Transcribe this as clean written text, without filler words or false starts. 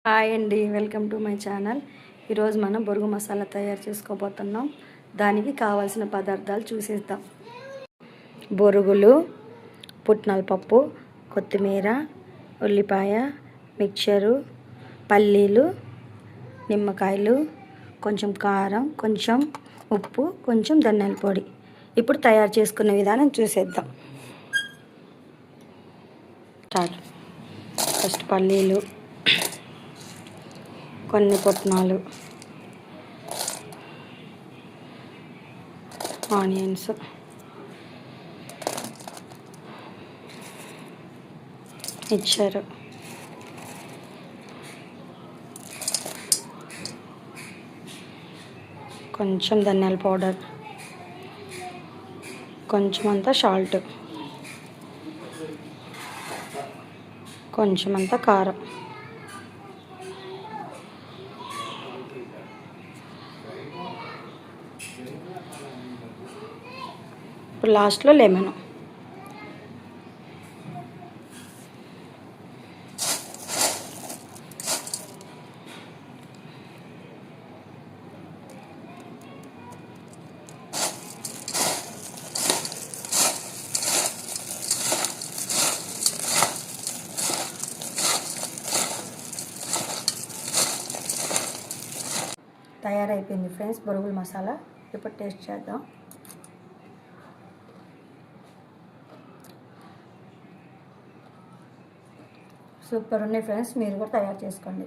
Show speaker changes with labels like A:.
A: Hi అండి, welcome to my channel. ఈరోజు మనం బొరుగు మసాలా తయారు చేసుకోబోతున్నాం. దానికి కావాల్సిన పదార్థాలు చూసేద్దాం. బొరుగులు, పుట్నాల పప్పు, కొత్తిమీర, ఉల్లిపాయ, మిక్చరు, పల్లీలు, నిమ్మకాయలు, కొంచెం కారం, కొంచెం ఉప్పు, కొంచెం ధనియాల పొడి. ఇప్పుడు తయారు చేసుకునే విధానం చూసేద్దాం. ఫస్ట్ పల్లీలు, కొన్ని పుట్నాలు, ఆనియన్స్, మిక్చర్, కొంచెం ధనియాల పౌడర్, కొంచెం అంతా సాల్ట్, కొంచెం అంతా కారం, ఇప్పుడు లాస్ట్లో లెమన్. తయారైపోయింది ఫ్రెండ్స్ బొరుగుల మసాలా. ఇప్పుడు టేస్ట్ చేద్దాం. సూపర్ ఉన్నాయి ఫ్రెండ్స్, మీరు కూడా తయారు చేసుకోండి.